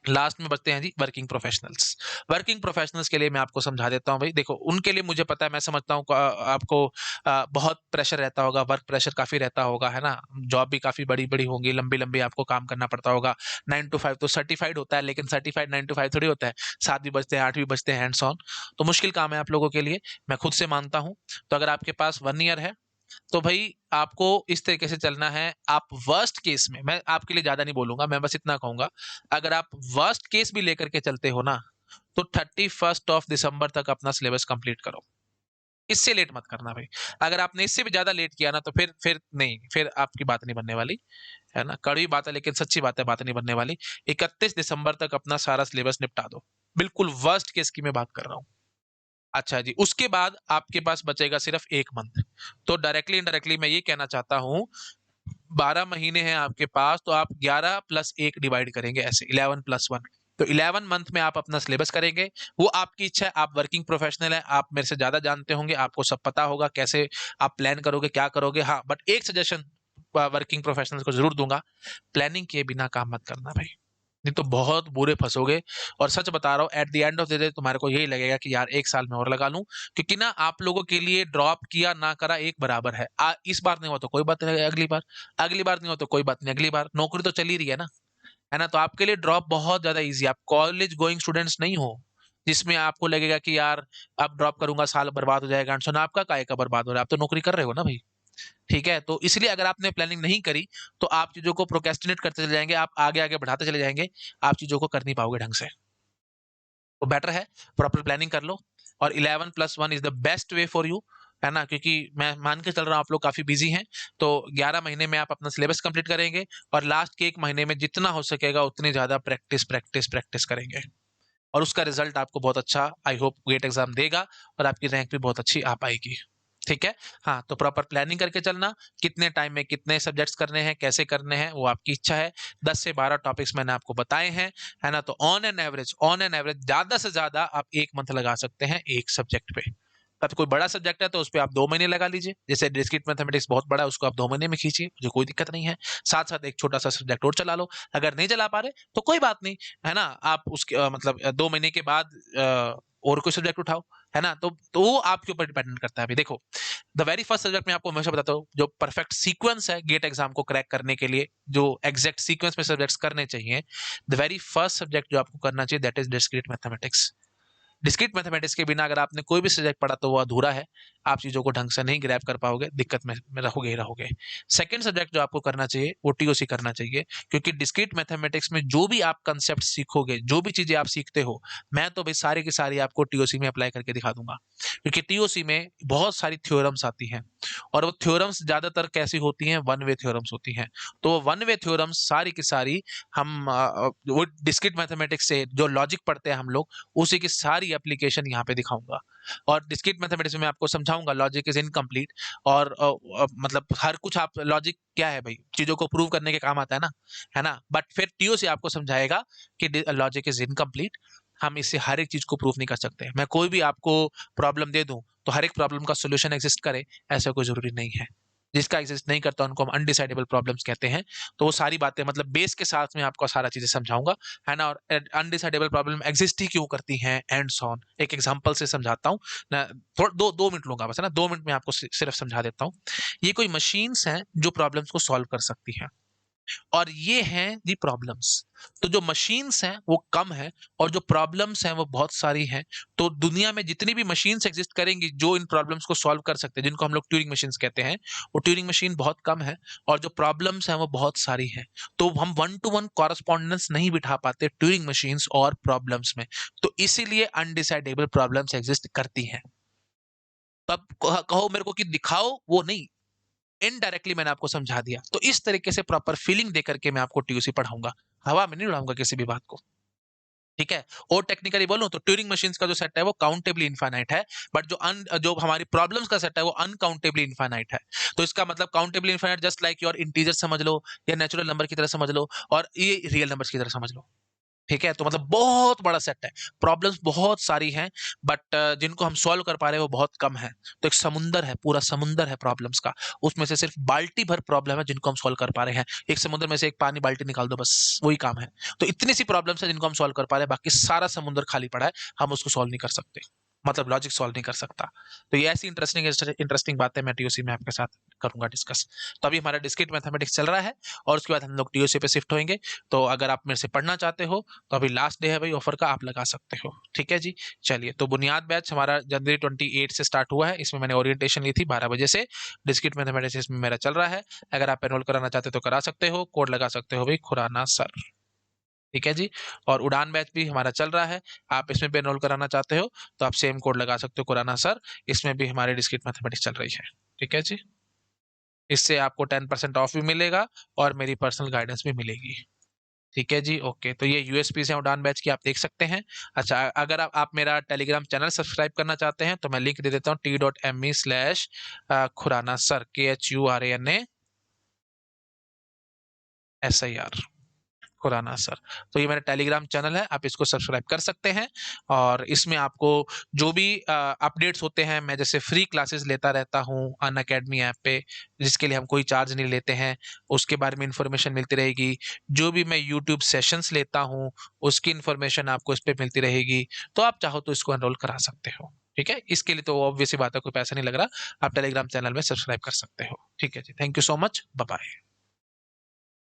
लास्ट में बचते हैं जी वर्किंग प्रोफेशनल्स। वर्किंग प्रोफेशनल्स के लिए मैं आपको समझा देता हूँ भाई, देखो उनके लिए मुझे पता है, मैं समझता हूँ आपको बहुत प्रेशर रहता होगा, वर्क प्रेशर काफ़ी रहता होगा, है ना? जॉब भी काफ़ी बड़ी-बड़ी होंगी, लंबी-लंबी आपको काम करना पड़ता होगा। 9 टू 5 तो सर्टिफाइड होता है, लेकिन सर्टिफाइड 9 टू 5 थोड़ी होता है। 7 भी बजते हैं, 8 भी बजते हैं, हैंड्स ऑन। तो मुश्किल काम है आप लोगों के लिए, मैं खुद से मानता हूँ। तो अगर आपके पास 1 ईयर है, तो भई आपको इस तरीके से चलना है। आप वर्स्ट केस में, मैं आपके लिए ज़्यादा नहीं बोलूँगा, मैं बस इतना कहूँगा, अगर आप वर्स्ट केस भी लेकर के चलते हो ना, तो 31st ऑफ दिसंबर तक अपना सिलेबस कंप्लीट करो। इससे लेट मत करना भाई। अगर आपने इससे भी ज़्यादा लेट किया ना, तो फिर नहीं, फिर आपकी बात नहीं बनने वाली, है ना? कड़वी बात है लेकिन सच्ची बात है, बात नहीं बनने वाली। 31 दिसंबर तक अपना सारा सिलेबस निपटा दो। बिल्कुल वर्स्ट केस की मैं बात कर रहा हूँ। अच्छा जी, उसके बाद आपके पास बचेगा सिर्फ 1 मंथ। तो डायरेक्टली इनडायरेक्टली मैं ये कहना चाहता हूँ, 12 महीने हैं आपके पास, तो आप 11 प्लस 1 डिवाइड करेंगे ऐसे, 11 प्लस 1। तो 11 मंथ में आप अपना सिलेबस करेंगे। वो आपकी इच्छा है, आप वर्किंग प्रोफेशनल हैं, आप मेरे से ज़्यादा जानते होंगे, आपको सब पता होगा कैसे आप प्लान करोगे, क्या करोगे। हाँ, बट एक सजेशन वर्किंग प्रोफेशनल्स को ज़रूर दूँगा, प्लानिंग किए बिना काम मत करना भाई। नहीं तो बहुत बुरे फँसोगे, और सच बता रहा हूँ, at the end of the day तुम्हारे को यही लगेगा कि यार 1 साल मैं और लगा लूँ, क्योंकि ना आप लोगों के लिए ड्रॉप किया ना करा एक बराबर है। इस बार नहीं हुआ तो कोई बात नहीं, अगली बार नहीं हुआ तो कोई बात नहीं, अगली बार नौकरी तो चल ही रही है ना, है ना? तो आपके लिए ड्रॉप बहुत ज़्यादा ईज़ी है। आप कॉलेज गोइंग स्टूडेंट्स नहीं हो, जिसमें आपको लगेगा कि यार अब ड्रॉप करूँगा साल बर्बाद हो जाएगा, एंड सो ना, आपका काहे का बर्बाद हो रहा है? आप तो नौकरी कर रहे हो ना भई। ठीक है? तो इसलिए अगर आपने प्लानिंग नहीं करी, तो आप चीज़ों को प्रोक्रेस्टिनेट करते चले जाएँगे, आप आगे-आगे बढ़ाते चले जाएँगे, आप चीज़ों को कर नहीं पाओगे ढंग से। तो बेटर है प्रॉपर प्लानिंग कर लो, और 11 plus 1 is the best way for you, है ना? क्योंकि मैं मान के चल रहा हूँ आप लोग काफ़ी बिज़ी हैं, तो 11 महीने में आप अपना सिलेबस कंप्लीट करेंगे, और लास्ट के 1 महीने में जितना हो सकेगा उतनी ज़्यादा प्रैक्टिस, प्रैक्टिस, प्रैक्टिस करेंगे, और उसका रिज़ल्ट आपको बहुत अच्छा, आई होप, गेट एग्ज़ाम देगा, और आपकी रैंक भी बहुत अच्छी आ पाएगी। ठीक है? हाँ, तो प्रॉपर प्लानिंग करके चलना, कितने टाइम में कितने सब्जेक्ट्स करने हैं, कैसे करने हैं, वो आपकी इच्छा है। 10 से 12 टॉपिक्स मैंने आपको बताए हैं, है ना? तो ऑन एन एवरेज ज़्यादा से ज़्यादा आप 1 मंथ लगा सकते हैं एक सब्जेक्ट पे। अब कोई बड़ा सब्जेक्ट है तो उसपे आप 2 महीने लगा लीजिए। जैसे डिस्क्रीट मैथमेटिक्स बहुत बड़ा है, उसको आप 2 महीने में खींचिए, मुझे कोई दिक्कत नहीं है। साथ-साथ एक छोटा-सा सब्जेक्ट और चला लो। अगर नहीं चला पा रहे, तो कोई बात नहीं, है ना? आप उसके मतलब 2 महीने के बाद और कोई सब्जेक्ट उठाओ, है ना? तो वो आपके ऊपर डिपेंडेंट करता है। अभी देखो, द वेरी फर्स्ट सब्जेक्ट मैं आपको हमेशा बताता हूँ, जो परफेक्ट सीक्वेंस है गेट एग्जाम को क्रैक करने के लिए, जो एग्जैक्ट सीक्वेंस में सब्जेक्ट्स करने चाहिए, द वेरी फर्स्ट सब्जेक्ट जो आपको करना चाहिए, that is discrete mathematics. Discrete mathematics के बिना अगर आपने कोई भी सब्जेक्ट पढ़ा तो वो अधूरा है, आप चीज़ों को ढंग से नहीं ग्रैब कर पाओगे, दिक्कत में रहोगे ही रहोगे। सेकंड सब्जेक्ट जो आपको करना चाहिए वो टीओसी करना चाहिए, क्योंकि डिस्क्रीट मैथमेटिक्स में जो भी आप कंसेप्ट सीखोगे, जो भी चीज़ें आप सीखते हो, मैं तो भाई सारी की सारी आपको टीओसी में अप्लाई करके दिखा दूँगा। क्योंकि टीओसी में बहुत सारी थ्योरम्स आती हैं और वो थ्योरम्स ज़्यादातर कैसी होती हैं, वन वे थ्योरम्स होती हैं। तो वो वन वे थ्योरम्स सारी की सारी हम वो डिस्क्रीट मैथमेटिक्स से जो लॉजिक पढ़ते हैं हम लोग, उसी की सारी एप्लीकेशन यहाँ पे दिखाऊंगा। और डिस्क्रीट मैथमेटिक्स में मैं आपको समझाऊंगा लॉजिक इज इनकम्प्लीट, और मतलब हर कुछ आप लॉजिक क्या है भाई, चीजों को प्रूव करने के काम आता है ना, बट फिर टीओ से आपको समझाएगा कि लॉजिक इज इनकम्प्लीट, हम इससे हर एक चीज को प्रूव नहीं कर सकते। मैं कोई भी आपको प्रॉब्लम दे दूं तो हर एक प्रॉब्लम का सोल्यूशन एग्जिस्ट करे, ऐसा कोई जरूरी नहीं है। जिसका एग्जिस्ट नहीं करता उनको हम अनडिसाइडेबल प्रॉब्लम्स कहते हैं। तो वो सारी बातें मतलब बेस के साथ में आपको सारा चीजें समझाऊंगा, है ना। और अनडिसाइडेबल प्रॉब्लम एग्जिस्ट ही क्यों करती हैं, एंड सो ऑन, एक एग्जांपल से समझाता हूँ ना। थोड़ा 2 मिनट लूंगा बस, है ना, 2 मिनट में आपको सिर्फ समझा देता हूँ। ये कोई मशीन्स हैं जो प्रॉब्लम्स को सॉल्व कर सकती हैं, और ये हैं दी प्रॉब्लम्स। तो जो मशीन्स हैं वो कम है और जो प्रॉब्लम्स हैं वो बहुत सारी हैं। तो दुनिया में जितनी भी मशीन्स एग्जिस्ट करेंगी जो इन प्रॉब्लम्स को सॉल्व कर सकते हैं, जिनको हम लोग ट्यूरिंग मशीन्स कहते हैं, वो ट्यूरिंग मशीन बहुत कम है और जो प्रॉब्लम्स हैं वो बहुत सारी हैं। तो हम वन टू वन कॉरस्पॉन्डेंस नहीं बिठा पाते ट्यूरिंग मशीन्स और प्रॉब्लम्स में, तो इसीलिए अनडिसाइडेबल प्रॉब्लम्स एग्जिस्ट करती हैं। तब कहो मेरे को कि दिखाओ, वो नहीं, इनडायरेक्टली मैंने आपको समझा दिया। तो इस तरीके से प्रॉपर फीलिंग देकर के मैं आपको टीयूसी पढ़ाऊंगा, हवा में नहीं उड़ाऊंगा किसी भी बात को, ठीक है। और टेक्निकली बोलूं तो ट्यूरिंग मशीन्स का जो सेट है वो काउंटेबली इनफाइनाइट है, बट जो हमारी प्रॉब्लम्स का सेट है वो अनकाउंटेबली इनफाइनाइट है। तो इसका मतलब countably infinite just like your integer समझ लो, या नेचुरल नंबर की तरह समझ लो, और ये रियल नंबर्स की तरह समझ लो, ठीक है। तो मतलब बहुत बड़ा सेट है, प्रॉब्लम्स बहुत सारी हैं, बट जिनको हम सॉल्व कर पा रहे हैं वो बहुत कम है। तो एक समुंदर है, पूरा समुंदर है प्रॉब्लम्स का, उसमें से सिर्फ बाल्टी भर प्रॉब्लम है जिनको हम सॉल्व कर पा रहे हैं। एक समुद्र में से एक पानी बाल्टी निकाल दो, बस वही काम है। तो इतनी सी प्रॉब्लम्स है जिनको हम सॉल्व कर पा रहे हैं, बाकी सारा समुद्र खाली पड़ा है, हम उसको सॉल्व नहीं कर सकते, मतलब लॉजिक सॉल्व नहीं कर सकता। तो ये ऐसी इंटरेस्टिंग इंटरेस्टिंग बातें मैं टीओसी में आपके साथ करूंगा डिस्कस। तो अभी हमारा डिस्क्रीट मैथमेटिक्स चल रहा है और उसके बाद हम लोग टीओसी पे शिफ्ट होंगे। तो अगर आप मेरे से पढ़ना चाहते हो तो अभी लास्ट डे है भाई ऑफर का, आप लगा सकते हो, ठीक है जी। चलिए, तो बुनियाद बैच हमारा जनवरी 28 से स्टार्ट हुआ है, इसमें मैंने ओरिएंटेशन ली थी 12 बजे से। डिस्क्रीट मैथमेटिक्स इसमें मेरा चल रहा है, अगर आप एनरोल कराना चाहते हो तो करा सकते हो, कोड लगा सकते हो भाई खुराना सर, ठीक है जी। और उड़ान बैच भी हमारा चल रहा है, आप इसमें भी एनरोल कराना चाहते हो तो आप सेम कोड लगा सकते हो खुराना सर, इसमें भी हमारी डिस्क्रीट मैथमेटिक्स चल रही है, ठीक है जी। इससे आपको 10% ऑफ भी मिलेगा और मेरी पर्सनल गाइडेंस भी मिलेगी, ठीक है जी। ओके, तो ये यूएसपी हैं उड़ान बैच की, आप देख सकते हैं। अच्छा, अगर आप मेरा टेलीग्राम चैनल सब्सक्राइब करना चाहते हैं तो मैं लिंक दे देता हूँ, t.me/खुराना सर, KHURANASIR, खुराना सर। तो ये मेरा टेलीग्राम चैनल है, आप इसको सब्सक्राइब कर सकते हैं। और इसमें आपको जो भी अपडेट्स होते हैं, मैं जैसे फ्री क्लासेस लेता रहता हूँ अन अकेडमी ऐप पे, जिसके लिए हम कोई चार्ज नहीं लेते हैं, उसके बारे में इंफॉर्मेशन मिलती रहेगी। जो भी मैं यूट्यूब सेशंस लेता हूँ उसकी इंफॉर्मेशन आपको इस पे मिलती रहेगी। तो आप चाहो तो इसको एनरोल करा सकते हो, ठीक है। इसके लिए तो ऑब्वियस सी बात है, कोई पैसा नहीं लग रहा, आप टेलीग्राम चैनल में सब्सक्राइब कर सकते हो, ठीक है जी। Thank you so much, bye bye.